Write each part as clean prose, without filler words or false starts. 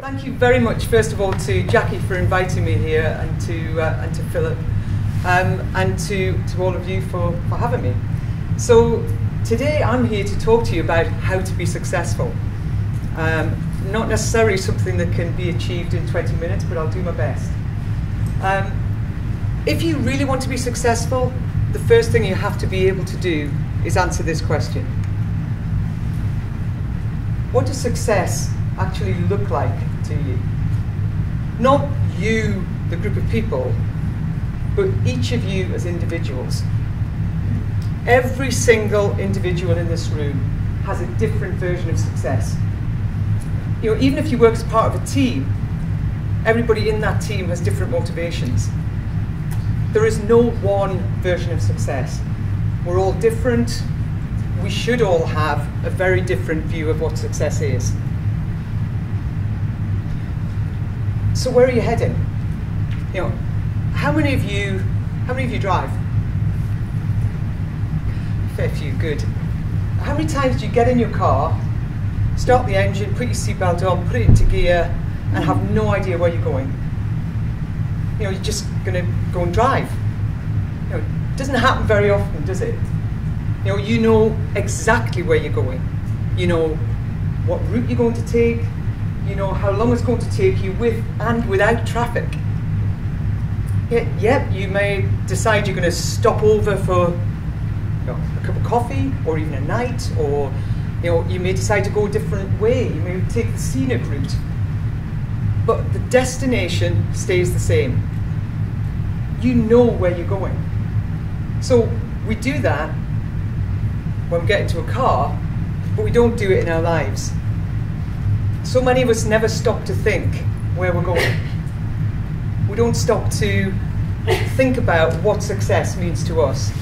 Thank you very much, first of all, to Jackie for inviting me here, and to Philip, and to all of you for having me. So today I'm here to talk to you about how to be successful. Not necessarily something that can be achieved in 20 minutes, but I'll do my best. If you really want to be successful, the first thing you have to be able to do is answer this question. What does success actually look like to you? Not you, the group of people, but each of you as individuals. Every single individual in this room has a different version of success. You know, even if you work as part of a team, everybody in that team has different motivations. There is no one version of success. We're all different. We should all have a very different view of what success is. So where are you heading? You know, how many of you drive? Fair few, good. How many times do you get in your car, start the engine, put your seatbelt on, put it into gear, and have no idea where you're going? You know, you're just going to go and drive. You know, it doesn't happen very often, does it? You know exactly where you're going. You know what route you're going to take. You know how long it's going to take you with and without traffic. Yep, you may decide you're going to stop over for a cup of coffee, or even a night, or you may decide to go a different way. You may take the scenic route. But the destination stays the same. You know where you're going. So we do that when we get into a car, but we don't do it in our lives. So many of us never stop to think where we're going. We don't stop to think about what success means to us.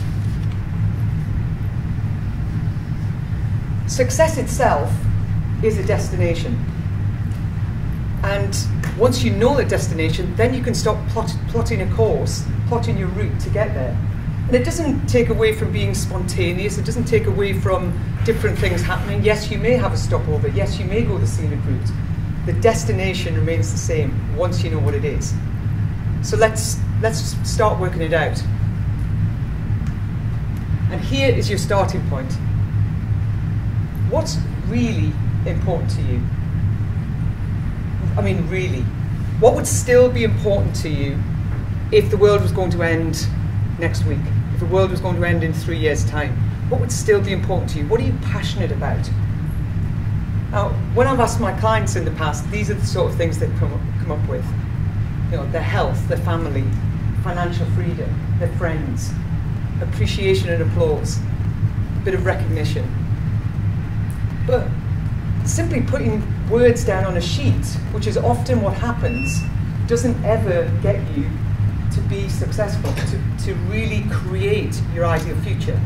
Success itself is a destination. And once you know the destination, then you can start plotting a course, plotting your route to get there. And it doesn't take away from being spontaneous. It doesn't take away from different things happening. Yes, you may have a stopover. Yes, you may go the scenic route. The destination remains the same once you know what it is. So let's start working it out. And here is your starting point. What's really important to you? I mean, really. What would still be important to you if the world was going to end next week? If the world was going to end in 3 years' time? What would still be important to you? What are you passionate about? Now, when I've asked my clients in the past, these are the sort of things they've come up with. Their health, their family, financial freedom, their friends, appreciation and applause, a bit of recognition. But simply putting words down on a sheet, which is often what happens, doesn't ever get you to be successful, to really create your ideal future.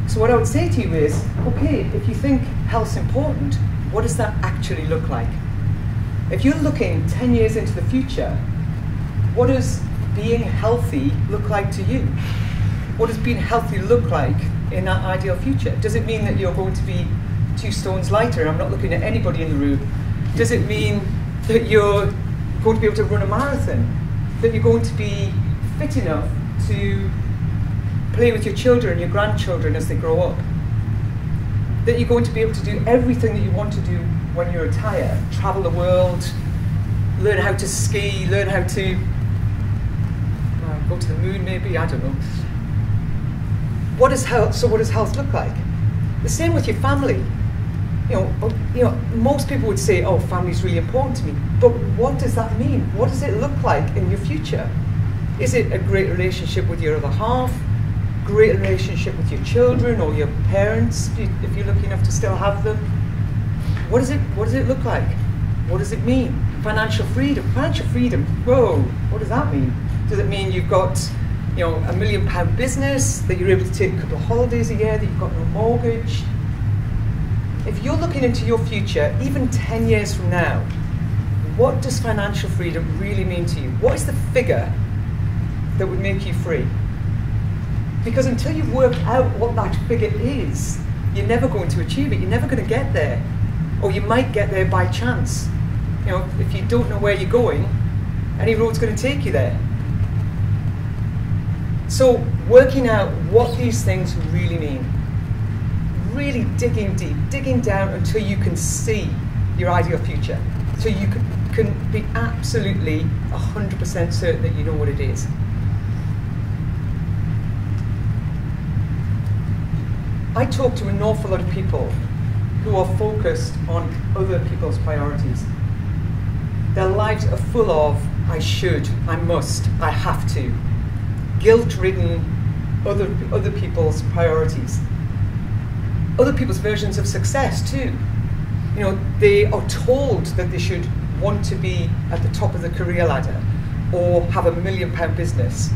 So what I would say to you is, okay, if you think health's important, what does that actually look like? If you're looking 10 years into the future, what does being healthy look like to you? What does being healthy look like in that ideal future? Does it mean that you're going to be 2 stones lighter? I'm not looking at anybody in the room. Does it mean that you're going to be able to run a marathon? That you're going to be fit enough to play with your children, your grandchildren as they grow up? That you're going to be able to do everything that you want to do when you retire? Travel the world, learn how to ski, learn how to go to the moon maybe, I don't know. What is health? So what does health look like? The same with your family. Most people would say, oh, family's really important to me. But what does that mean? What does it look like in your future? Is it a great relationship with your other half? Great relationship with your children or your parents, if you're lucky enough to still have them? What does it look like? What does it mean? Financial freedom. Financial freedom. Whoa, what does that mean? Does it mean you've got a £1 million business, that you're able to take a couple of holidays a year, that you've got no mortgage? If you're looking into your future, even 10 years from now, what does financial freedom really mean to you? What is the figure that would make you free? Because until you've worked out what that figure is, you're never going to achieve it. You're never going to get there. Or you might get there by chance. You know, if you don't know where you're going, any road's going to take you there. So working out what these things really mean, really digging deep, digging down until you can see your ideal future, so you can be absolutely 100% certain that you know what it is. I talk to an awful lot of people who are focused on other people's priorities. Their lives are full of, I should, I must, I have to. Guilt-ridden other people's priorities. Other people's versions of success too. You know, they are told that they should want to be at the top of the career ladder, or have a £1 million business,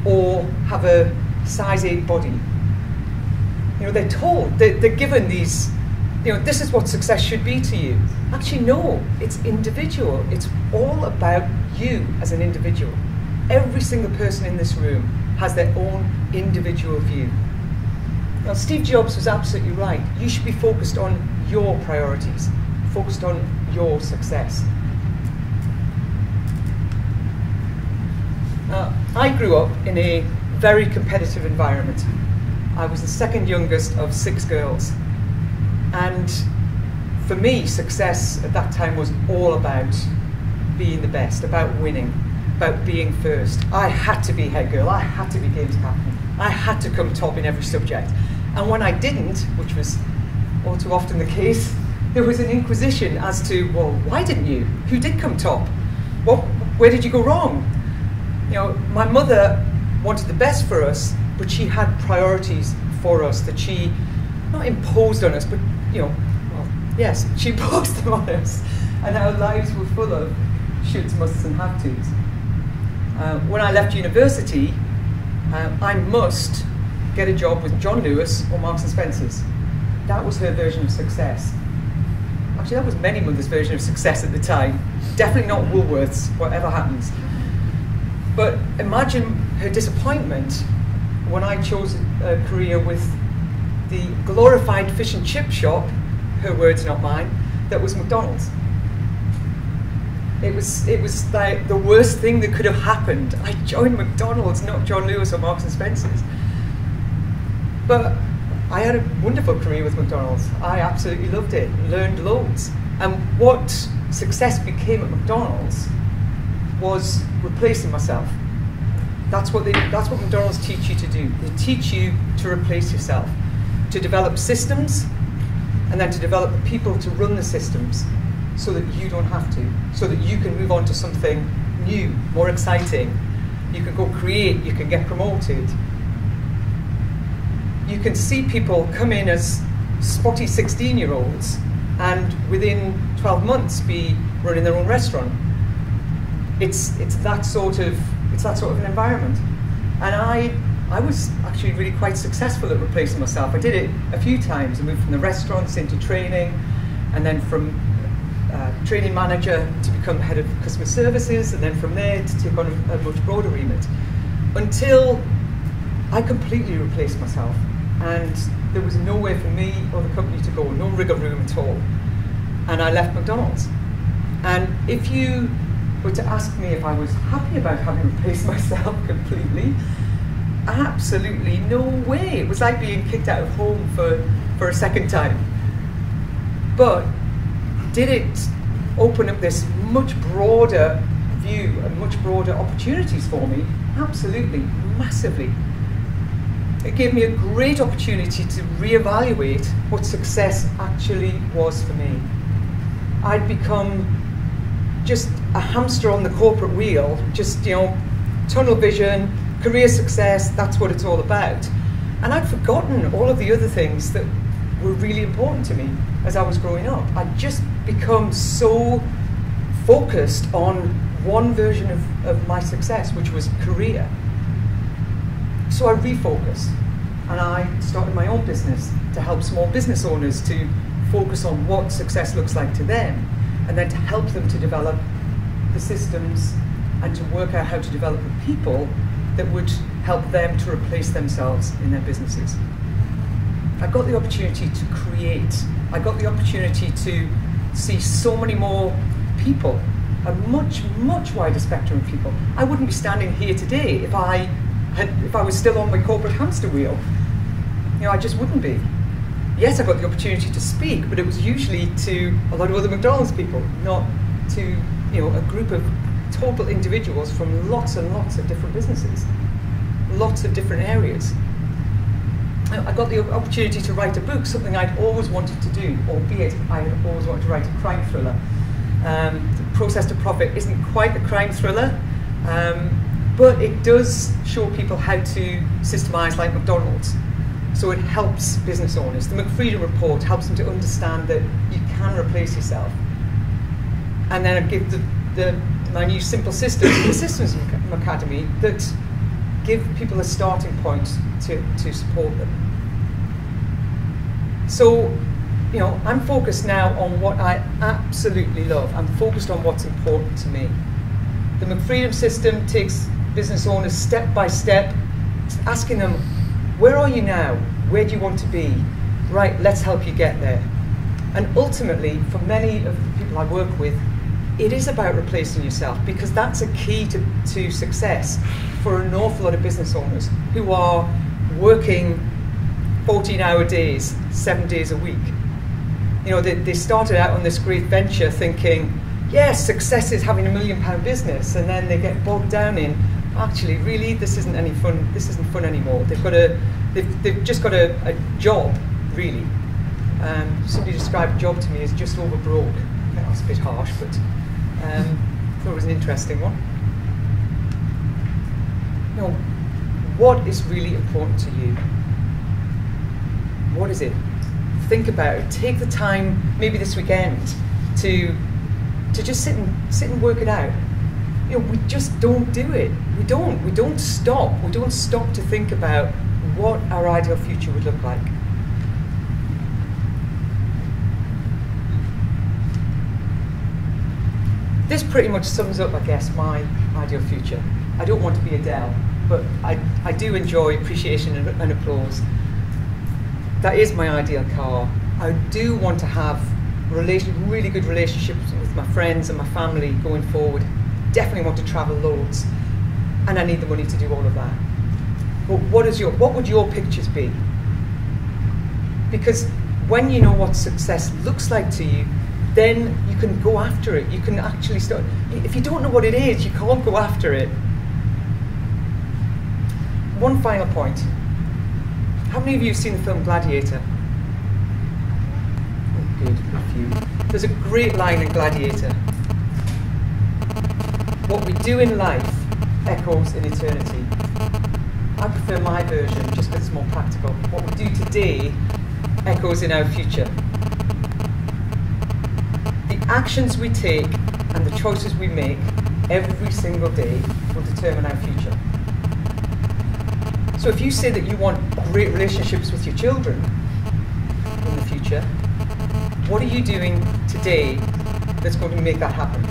or have a size 8 body. You know, they're told, they're given these, you know, this is what success should be to you. Actually, no, it's individual. It's all about you as an individual. Every single person in this room has their own individual view. Now, Steve Jobs was absolutely right. You should be focused on your priorities, focused on your success. I grew up in a very competitive environment. I was the second youngest of 6 girls. And for me, success at that time was all about being the best, about winning, about being first. I had to be head girl, I had to be games captain, I had to come top in every subject. And when I didn't, which was all too often the case, there was an inquisition as to, well, why didn't you? Who did come top? Where did you go wrong? You know, my mother wanted the best for us, but she had priorities for us that she not imposed on us, but, you know, well, yes, she imposed them on us. And our lives were full of shoulds, musts and have-tos. When I left university, I must get a job with John Lewis or Marks and Spencer's. That was her version of success. Actually, that was many mothers' version of success at the time. Definitely not Woolworths, whatever happens. But imagine her disappointment when I chose a career with the glorified fish and chip shop, her words, not mine, that was McDonald's. It was like the worst thing that could have happened. I joined McDonald's, not John Lewis or Marks and Spencer's. But I had a wonderful career with McDonald's. I absolutely loved it, learned loads. And what success became at McDonald's was replacing myself. That's what McDonald's teach you to do. They teach you to replace yourself, to develop systems, and then to develop the people to run the systems so that you don't have to, so that you can move on to something new, more exciting. You can go create, you can get promoted. You can see people come in as spotty 16-year-olds and within 12 months be running their own restaurant. It's that sort of an environment. And I was actually really quite successful at replacing myself. I did it a few times. I moved from the restaurants into training, and then from training manager to become head of customer services, and then from there to take on a much broader remit, until I completely replaced myself. And there was nowhere for me or the company to go, no wriggle room at all. And I left McDonald's. And if you were to ask me if I was happy about having replaced myself completely, absolutely no way. It was like being kicked out of home for a second time. But did it open up this much broader view and much broader opportunities for me? Absolutely, massively. It gave me a great opportunity to reevaluate what success actually was for me. I'd become just a hamster on the corporate wheel, just, you know, tunnel vision, career success, that's what it's all about. And I'd forgotten all of the other things that were really important to me as I was growing up. I'd just become so focused on one version of my success, which was career. So I refocused, and I started my own business to help small business owners to focus on what success looks like to them, and then to help them to develop the systems and to work out how to develop the people that would help them to replace themselves in their businesses. I got the opportunity to create. I got the opportunity to see so many more people, a much, much wider spectrum of people. I wouldn't be standing here today if I was still on my corporate hamster wheel. You know, I just wouldn't be. Yes, I got the opportunity to speak, but it was usually to a lot of other McDonald's people, not to, you know, a group of total individuals from lots and lots of different businesses, lots of different areas. I got the opportunity to write a book, something I'd always wanted to do, albeit I had always wanted to write a crime thriller. The Process to Profit isn't quite a crime thriller, but it does show people how to systemize like McDonald's. So it helps business owners. The McFreedom Report helps them to understand that you can replace yourself. And then I give my new simple systems, the Systems Academy, that give people a starting point to support them. So, you know, I'm focused now on what I absolutely love. I'm focused on what's important to me. The McFreedom system takes business owners step by step, asking them, where are you now? Where do you want to be? Right, let's help you get there. And ultimately, for many of the people I work with, it is about replacing yourself, because that's a key to success for an awful lot of business owners who are working 14-hour days, 7 days a week. You know, they started out on this great venture thinking, yes, success is having £1 million business, and then they get bogged down in, actually, really, this isn't any fun. This isn't fun anymore. They've just got a job, really. Somebody described job to me as just over broke. That was a bit harsh, but I thought it was an interesting one. You know, what is really important to you? What is it? Think about it. Take the time, maybe this weekend, to just sit and work it out. You know, we just don't do it. We don't stop. We don't stop to think about what our ideal future would look like. This pretty much sums up, I guess, my ideal future. I don't want to be Adele, but I do enjoy appreciation and applause. That is my ideal car. I do want to have really good relationships with my friends and my family going forward. Definitely want to travel loads, and I need the money to do all of that. But what would your pictures be? Because when you know what success looks like to you, then you can go after it. You can actually start. If you don't know what it is, you can't go after it. One final point. How many of you have seen the film Gladiator? Oh, good, a few. There's a great line in Gladiator. What we do in life echoes in eternity. I prefer my version just because it's more practical. What we do today echoes in our future. The actions we take and the choices we make every single day will determine our future. So if you say that you want great relationships with your children in the future, what are you doing today that's going to make that happen?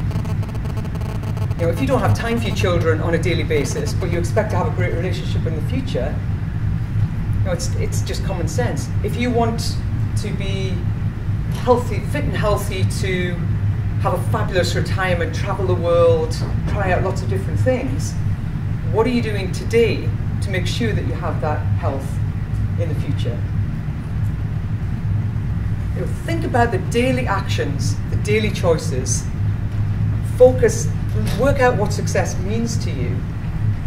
You know, if you don't have time for your children on a daily basis, but you expect to have a great relationship in the future, you know, it's just common sense. If you want to be healthy, fit and healthy, to have a fabulous retirement, travel the world, try out lots of different things, what are you doing today to make sure that you have that health in the future? You know, think about the daily actions, the daily choices, focus, work out what success means to you,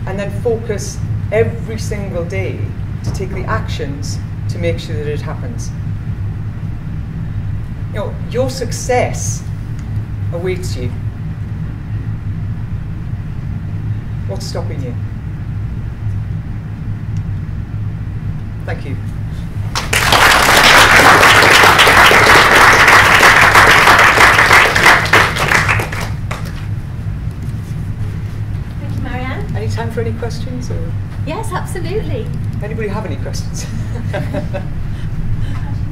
and then focus every single day to take the actions to make sure that it happens. You know, your success awaits you. What's stopping you? Thank you. Thank you, Marianne. Any time for any questions? Or Yes, absolutely. anybody have any questions? Questions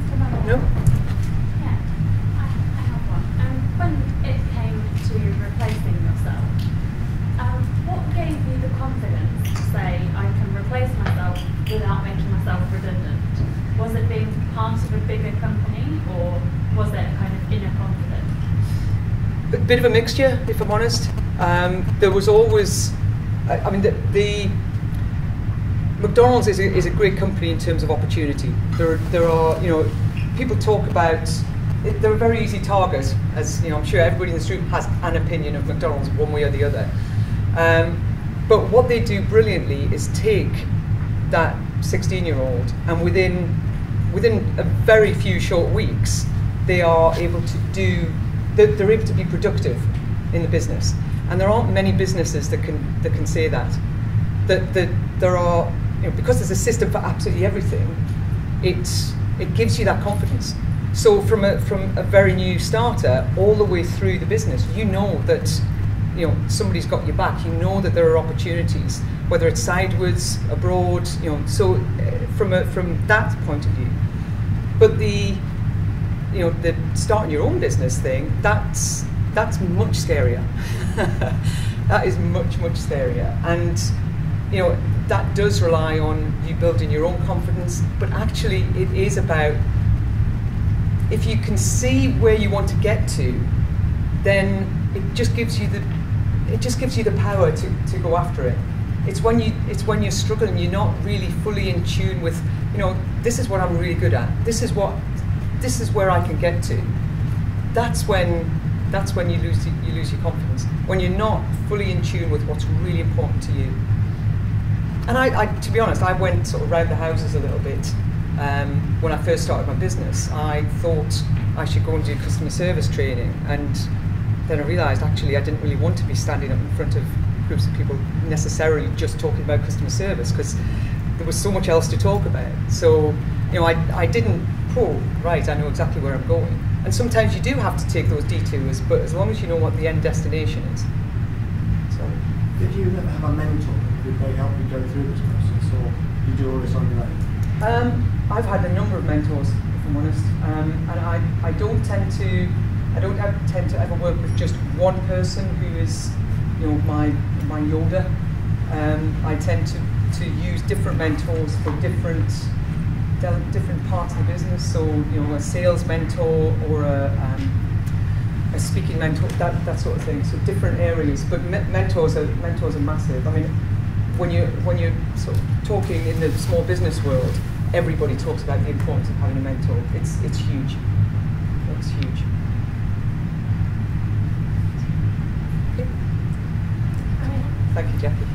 for Marianne? No? Yeah, I have one. When it came to replacing yourself, what gave you the confidence to say, I can replace myself without making myself redundant? Was it being part of a bigger company, or was it a kind of inner confidence? bit of a mixture, if I'm honest. There was always, I mean, the McDonald's is a great company in terms of opportunity. There are, you know, people talk about, they're a very easy target, as you know, I'm sure everybody in this room has an opinion of McDonald's one way or the other. But what they do brilliantly is take that 16-year-old, and within a very few short weeks, they are able to do, they're able to be productive in the business. And there aren't many businesses that can say that. That there are, you know, because there's a system for absolutely everything, it gives you that confidence. So from a very new starter all the way through the business, you know that, you know, somebody's got your back. You know that there are opportunities, whether it's sideways, abroad, you know. So from that point of view, but the starting your own business thing, that's much scarier. That is much scarier, and you know that does rely on you building your own confidence. But actually, it is about, if you can see where you want to get to, then it just gives you the power to go after it. It's when you're struggling, you're not really fully in tune with, you know, this is what I'm really good at. This is where I can get to. That's when you lose your confidence. When you're not fully in tune with what's really important to you. And I to be honest, I went sort of round the houses a little bit. When I first started my business, I thought I should go and do customer service training, and then I realised actually I didn't really want to be standing up in front of groups of people necessarily just talking about customer service, because there was so much else to talk about. So, you know, I didn't, right, I know exactly where I'm going. And sometimes you do have to take those detours, but as long as you know what the end destination is. So, did you ever have a mentor? Did they help you go through this process, or you do all this on your own? I've had a number of mentors, if I'm honest, and I don't tend to ever work with just one person who is, you know, my Yoda. I tend to use different mentors for different parts of the business. So, you know, a sales mentor or a speaking mentor, that sort of thing. So different areas, but mentors are massive. I mean, when you're sort of talking in the small business world, everybody talks about the importance of having a mentor. It's huge. It's huge. Okay. Thank you, Jackie.